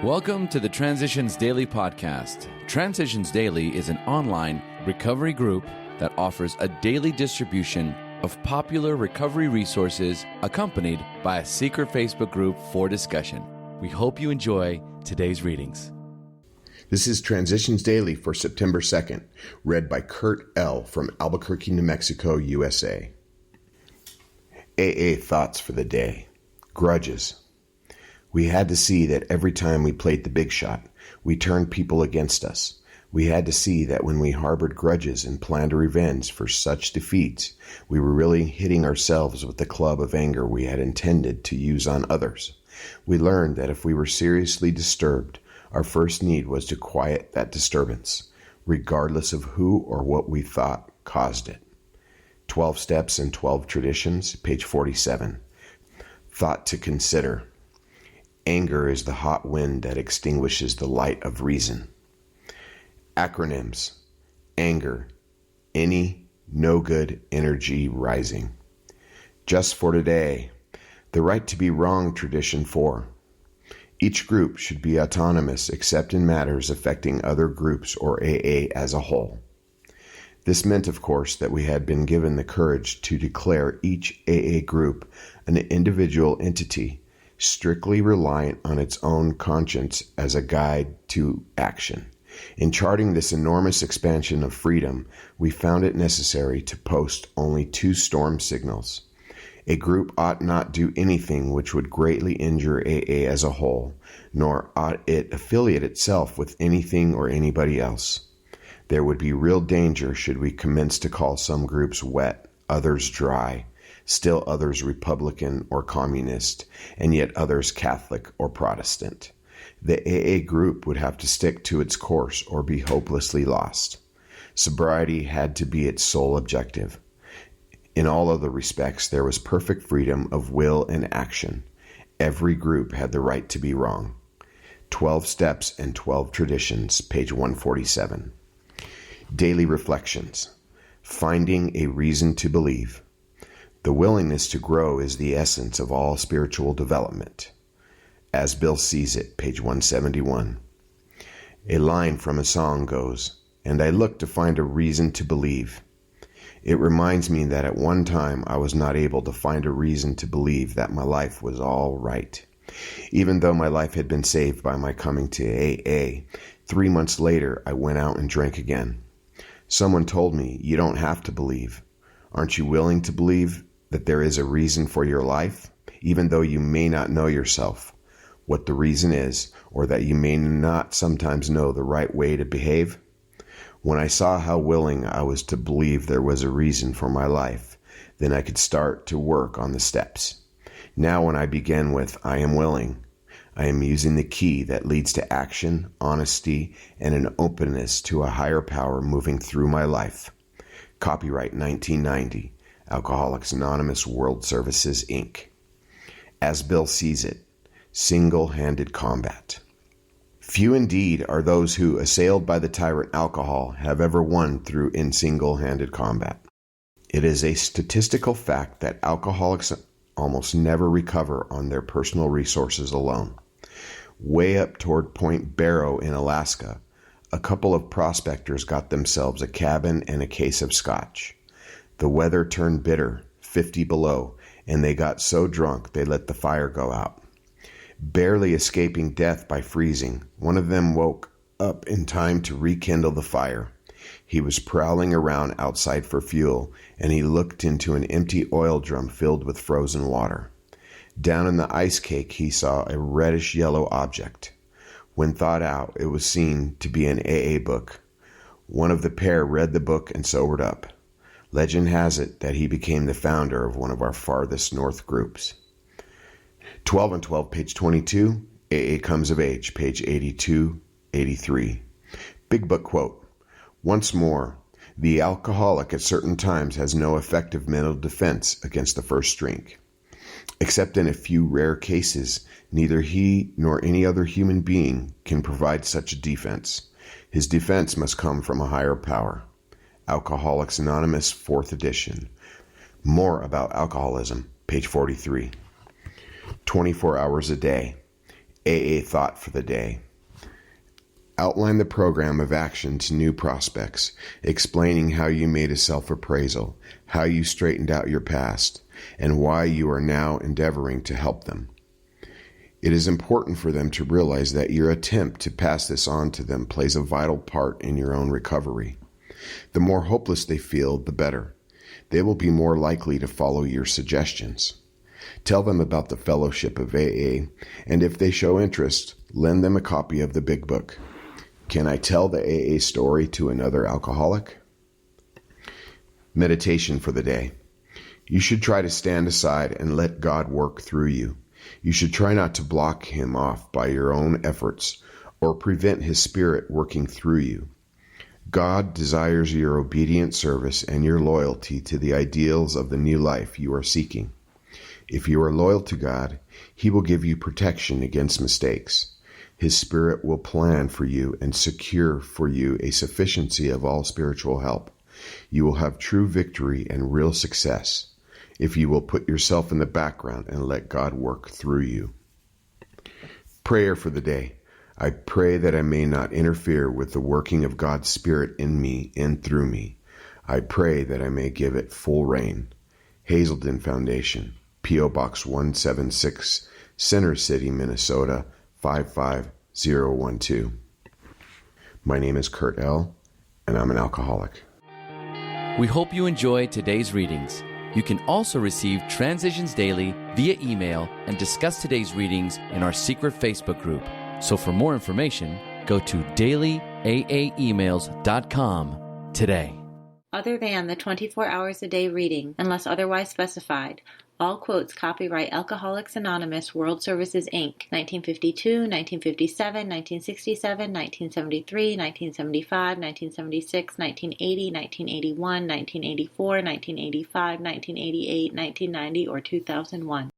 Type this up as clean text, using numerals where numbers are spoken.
Welcome to the Transitions Daily podcast. Transitions Daily is an online recovery group that offers a daily distribution of popular recovery resources accompanied by a secret Facebook group for discussion. We hope you enjoy today's readings. This is Transitions Daily for September 2nd, read by Kurt L. from Albuquerque, New Mexico, USA. AA Thoughts for the Day. Grudges. We had to see that every time we played the big shot, we turned people against us. We had to see that when we harbored grudges and planned a revenge for such defeats, we were really hitting ourselves with the club of anger we had intended to use on others. We learned that if we were seriously disturbed, our first need was to quiet that disturbance, regardless of who or what we thought caused it. 12 Steps and 12 Traditions, page 47. Thought to consider. Anger is the hot wind that extinguishes the light of reason. Acronyms. Anger. Any no-good energy rising. Just for today. The right to be wrong tradition 4. Each group should be autonomous except in matters affecting other groups or AA as a whole. This meant, of course, that we had been given the courage to declare each AA group an individual entity, strictly reliant on its own conscience as a guide to action. In charting this enormous expansion of freedom, we found it necessary to post only 2 storm signals. A group ought not do anything which would greatly injure AA as a whole, nor ought it affiliate itself with anything or anybody else. There would be real danger should we commence to call some groups wet, others dry, still others Republican or Communist, and yet others Catholic or Protestant. The AA group would have to stick to its course or be hopelessly lost. Sobriety had to be its sole objective. In all other respects, there was perfect freedom of will and action. Every group had the right to be wrong. 12 Steps and 12 Traditions, page 147. Daily Reflections. Finding a reason to believe. The willingness to grow is the essence of all spiritual development. As Bill Sees It, page 171. A line from a song goes, "And I look to find a reason to believe." It reminds me that at one time I was not able to find a reason to believe that my life was all right. Even though my life had been saved by my coming to AA, 3 months later I went out and drank again. Someone told me, "You don't have to believe. Aren't you willing to believe that there is a reason for your life, even though you may not know yourself what the reason is, or that you may not sometimes know the right way to behave?" When I saw how willing I was to believe there was a reason for my life, then I could start to work on the steps. Now when I begin with "I am willing," I am using the key that leads to action, honesty, and an openness to a higher power moving through my life. Copyright 1990. Alcoholics Anonymous World Services, Inc. As Bill Sees It. Single-handed combat. Few indeed are those who, assailed by the tyrant alcohol, have ever won through in single-handed combat. It is a statistical fact that alcoholics almost never recover on their personal resources alone. Way up toward Point Barrow in Alaska, a couple of prospectors got themselves a cabin and a case of scotch. The weather turned bitter, 50 below, and they got so drunk they let the fire go out. Barely escaping death by freezing, one of them woke up in time to rekindle the fire. He was prowling around outside for fuel, and he looked into an empty oil drum filled with frozen water. Down in the ice cake he saw a reddish-yellow object. When thawed out, it was seen to be an AA book. One of the pair read the book and sobered up. Legend has it that he became the founder of one of our farthest north groups. 12 and 12, page 22. AA Comes of Age, page 82, 83. Big Book quote. Once more, the alcoholic at certain times has no effective mental defense against the first drink. Except in a few rare cases, neither he nor any other human being can provide such a defense. His defense must come from a higher power. Alcoholics Anonymous, 4th edition. More about alcoholism, page 43. 24 hours a day. AA thought for the day. Outline the program of action to new prospects, explaining how you made a self-appraisal, how you straightened out your past, and why you are now endeavoring to help them. It is important for them to realize that your attempt to pass this on to them plays a vital part in your own recovery. The more hopeless they feel, the better. They will be more likely to follow your suggestions. Tell them about the fellowship of AA, and if they show interest, lend them a copy of the Big Book. Can I tell the AA story to another alcoholic? Meditation for the day. You should try to stand aside and let God work through you. You should try not to block Him off by your own efforts or prevent His Spirit working through you. God desires your obedient service and your loyalty to the ideals of the new life you are seeking. If you are loyal to God, He will give you protection against mistakes. His Spirit will plan for you and secure for you a sufficiency of all spiritual help. You will have true victory and real success if you will put yourself in the background and let God work through you. Prayer for the day. I pray that I may not interfere with the working of God's Spirit in me and through me. I pray that I may give it full reign. Hazelden Foundation, P.O. Box 176, Center City, Minnesota, 55012. My name is Kurt L., and I'm an alcoholic. We hope you enjoyed today's readings. You can also receive Transitions Daily via email and discuss today's readings in our secret Facebook group. So for more information, go to dailyaaemails.com today. Other than the 24 hours a day reading, unless otherwise specified, all quotes copyright Alcoholics Anonymous World Services, Inc., 1952, 1957, 1967, 1973, 1975, 1976, 1980, 1981, 1984, 1985, 1988, 1990, or 2001.